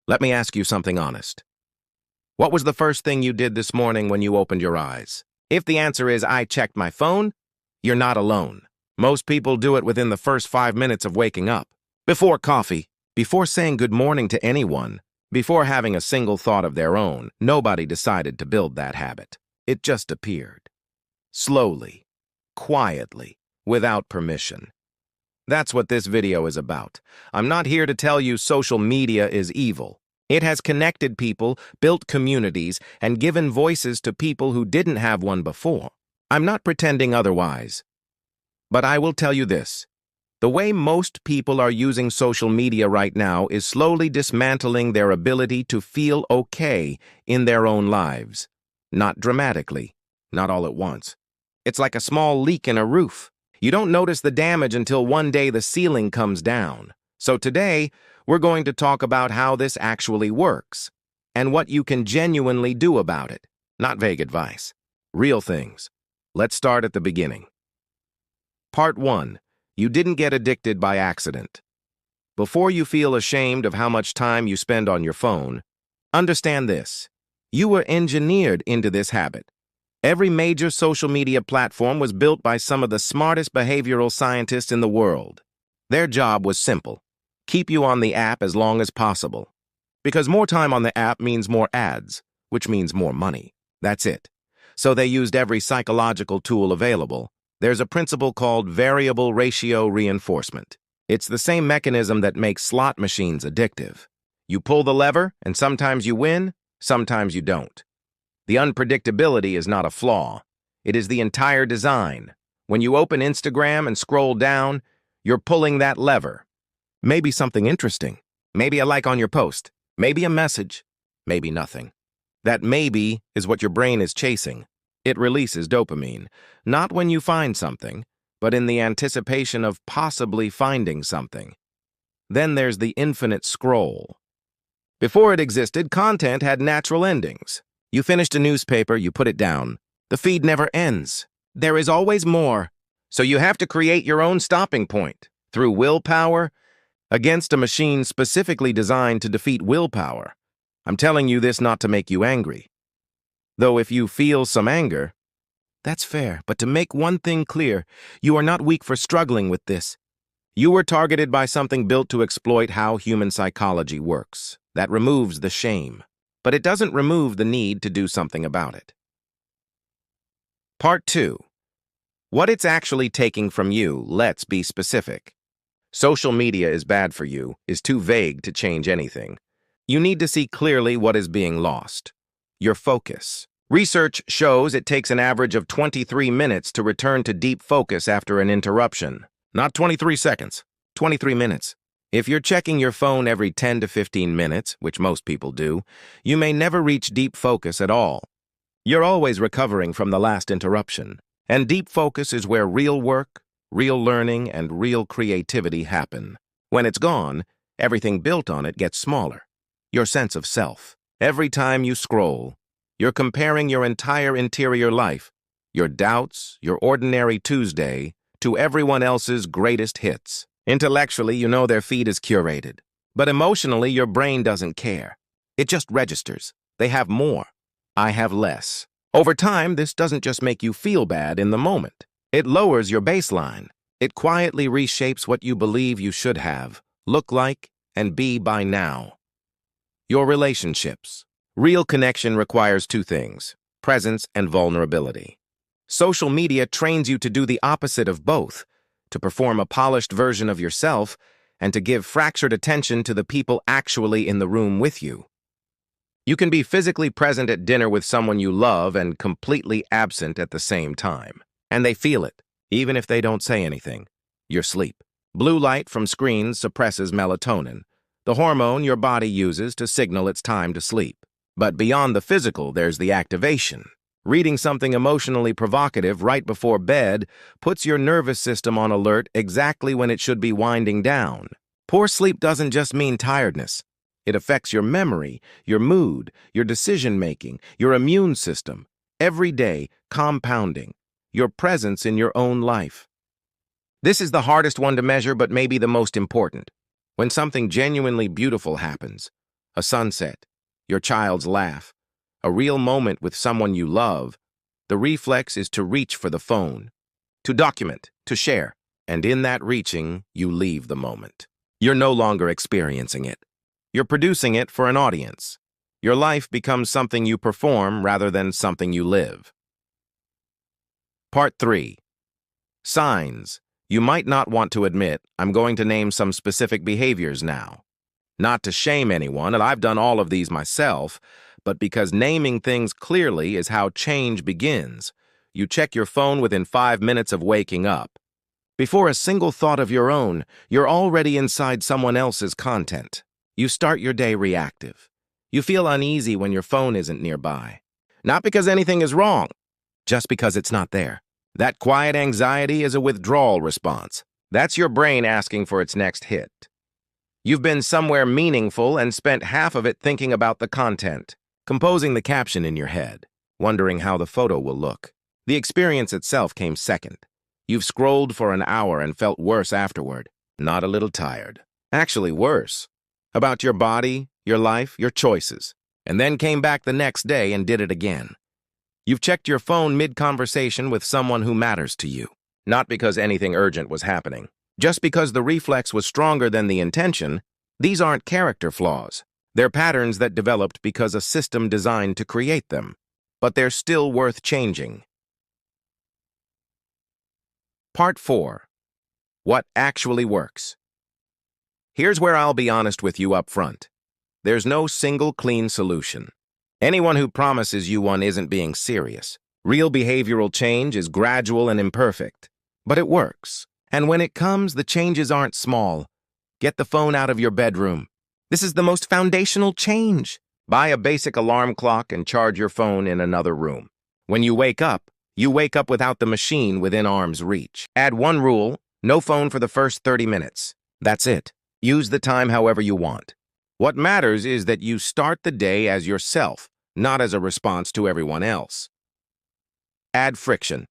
Let me ask you something honest. What was the first thing you did this morning when you opened your eyes? If the answer is, I checked my phone, you're not alone. Most people do it within the first 5 minutes of waking up. Before coffee, before saying good morning to anyone, before having a single thought of their own, nobody decided to build that habit. It just appeared. Slowly, quietly, without permission. That's what this video is about. I'm not here to tell you social media is evil. It has connected people, built communities, and given voices to people who didn't have one before. I'm not pretending otherwise. But I will tell you this. The way most people are using social media right now is slowly dismantling their ability to feel okay in their own lives. Not dramatically, not all at once. It's like a small leak in a roof. You don't notice the damage until one day the ceiling comes down. So today, we're going to talk about how this actually works and what you can genuinely do about it. Not vague advice. Real things. Let's start at the beginning. Part 1. You didn't get addicted by accident. Before you feel ashamed of how much time you spend on your phone, understand this. You were engineered into this habit. Every major social media platform was built by some of the smartest behavioral scientists in the world. Their job was simple. Keep you on the app as long as possible. Because more time on the app means more ads, which means more money. That's it. So they used every psychological tool available. There's a principle called variable ratio reinforcement. It's the same mechanism that makes slot machines addictive. You pull the lever, and sometimes you win, sometimes you don't. The unpredictability is not a flaw. It is the entire design. When you open Instagram and scroll down, you're pulling that lever. Maybe something interesting. Maybe a like on your post. Maybe a message. Maybe nothing. That maybe is what your brain is chasing. It releases dopamine, not when you find something, but in the anticipation of possibly finding something. Then there's the infinite scroll. Before it existed, content had natural endings. You finished a newspaper, you put it down. The feed never ends. There is always more. So you have to create your own stopping point through willpower against a machine specifically designed to defeat willpower. I'm telling you this not to make you angry. Though if you feel some anger, that's fair. But to make one thing clear, you are not weak for struggling with this. You were targeted by something built to exploit how human psychology works. That removes the shame. But it doesn't remove the need to do something about it. Part 2. What it's actually taking from you, let's be specific. Social media is bad for you is too vague to change anything. You need to see clearly what is being lost. Your focus. Research shows it takes an average of 23 minutes to return to deep focus after an interruption. Not 23 seconds, 23 minutes. If you're checking your phone every 10 to 15 minutes, which most people do, you may never reach deep focus at all. You're always recovering from the last interruption. And deep focus is where real work, real learning, and real creativity happen. When it's gone, everything built on it gets smaller. Your sense of self. Every time you scroll, you're comparing your entire interior life, your doubts, your ordinary Tuesday, to everyone else's greatest hits. Intellectually, you know their feed is curated. But emotionally, your brain doesn't care. It just registers. They have more. I have less. Over time, this doesn't just make you feel bad in the moment. It lowers your baseline. It quietly reshapes what you believe you should have, look like, and be by now. Your relationships. Real connection requires two things: presence and vulnerability. Social media trains you to do the opposite of both, to perform a polished version of yourself, and to give fractured attention to the people actually in the room with you. You can be physically present at dinner with someone you love and completely absent at the same time. And they feel it, even if they don't say anything. Your sleep. Blue light from screens suppresses melatonin, the hormone your body uses to signal it's time to sleep. But beyond the physical, there's the activation. Reading something emotionally provocative right before bed puts your nervous system on alert exactly when it should be winding down. Poor sleep doesn't just mean tiredness. It affects your memory, your mood, your decision-making, your immune system, every day compounding, your presence in your own life. This is the hardest one to measure, but maybe the most important. When something genuinely beautiful happens, a sunset, your child's laugh, a real moment with someone you love, the reflex is to reach for the phone, to document, to share, and in that reaching, you leave the moment. You're no longer experiencing it. You're producing it for an audience. Your life becomes something you perform rather than something you live. Part 3. Signs. You might not want to admit, I'm going to name some specific behaviors now. Not to shame anyone, and I've done all of these myself, but because naming things clearly is how change begins. You check your phone within 5 minutes of waking up. Before a single thought of your own, you're already inside someone else's content. You start your day reactive. You feel uneasy when your phone isn't nearby. Not because anything is wrong, just because it's not there. That quiet anxiety is a withdrawal response. That's your brain asking for its next hit. You've been somewhere meaningful and spent half of it thinking about the content, composing the caption in your head, wondering how the photo will look. The experience itself came second. You've scrolled for an hour and felt worse afterward. Not a little tired. Actually worse. About your body, your life, your choices. And then came back the next day and did it again. You've checked your phone mid-conversation with someone who matters to you. Not because anything urgent was happening. Just because the reflex was stronger than the intention. These aren't character flaws. They're patterns that developed because a system designed to create them. But they're still worth changing. Part 4. What actually works. Here's where I'll be honest with you up front. There's no single clean solution. Anyone who promises you one isn't being serious. Real behavioral change is gradual and imperfect. But it works. And when it comes, the changes aren't small. Get the phone out of your bedroom. This is the most foundational change. Buy a basic alarm clock and charge your phone in another room. When you wake up without the machine within arm's reach. Add one rule, no phone for the first 30 minutes. That's it. Use the time however you want. What matters is that you start the day as yourself, not as a response to everyone else. Add friction.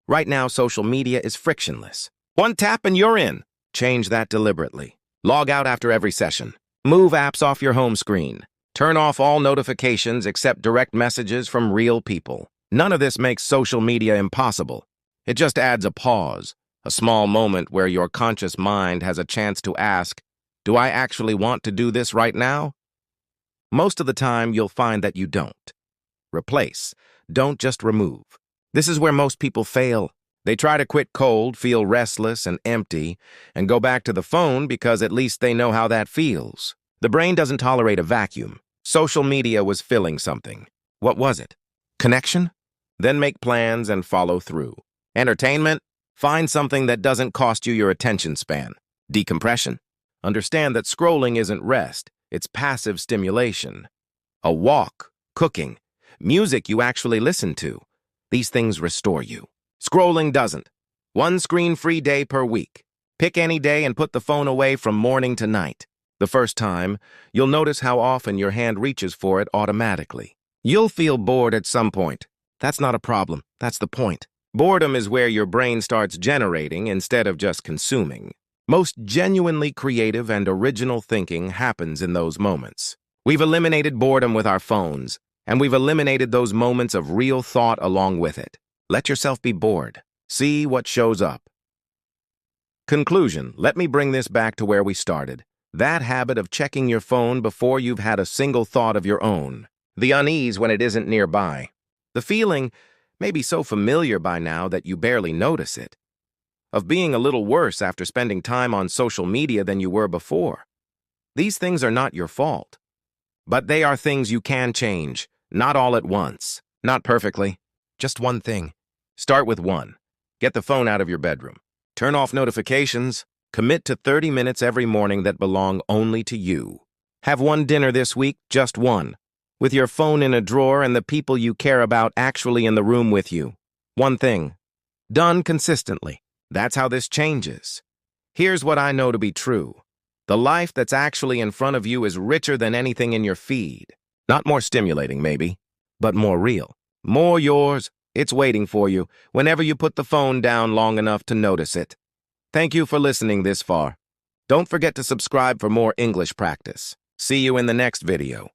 Right now, social media is frictionless. One tap and you're in. Change that deliberately. Log out after every session. Move apps off your home screen. Turn off all notifications except direct messages from real people. None of this makes social media impossible. It just adds a pause, a small moment where your conscious mind has a chance to ask, do I actually want to do this right now? Most of the time, you'll find that you don't. Replace. Don't just remove. This is where most people fail. They try to quit cold, feel restless and empty, and go back to the phone because at least they know how that feels. The brain doesn't tolerate a vacuum. Social media was filling something. What was it? Connection? Then make plans and follow through. Entertainment? Find something that doesn't cost you your attention span. Decompression? Understand that scrolling isn't rest, it's passive stimulation. A walk, cooking, music you actually listen to. These things restore you. Scrolling doesn't. One screen-free day per week. Pick any day and put the phone away from morning to night. The first time, you'll notice how often your hand reaches for it automatically. You'll feel bored at some point. That's not a problem. That's the point. Boredom is where your brain starts generating instead of just consuming. Most genuinely creative and original thinking happens in those moments. We've eliminated boredom with our phones, and we've eliminated those moments of real thought along with it. Let yourself be bored. See what shows up. Conclusion. Let me bring this back to where we started. That habit of checking your phone before you've had a single thought of your own. The unease when it isn't nearby. The feeling may be so familiar by now that you barely notice it. Of being a little worse after spending time on social media than you were before. These things are not your fault. But they are things you can change, not all at once, not perfectly. Just one thing. Start with one. Get the phone out of your bedroom. Turn off notifications. Commit to 30 minutes every morning that belong only to you. Have one dinner this week, just one, with your phone in a drawer and the people you care about actually in the room with you. One thing. Done consistently. That's how this changes. Here's what I know to be true. The life that's actually in front of you is richer than anything in your feed. Not more stimulating, maybe, but more real. More yours. It's waiting for you whenever you put the phone down long enough to notice it. Thank you for listening this far. Don't forget to subscribe for more English practice. See you in the next video.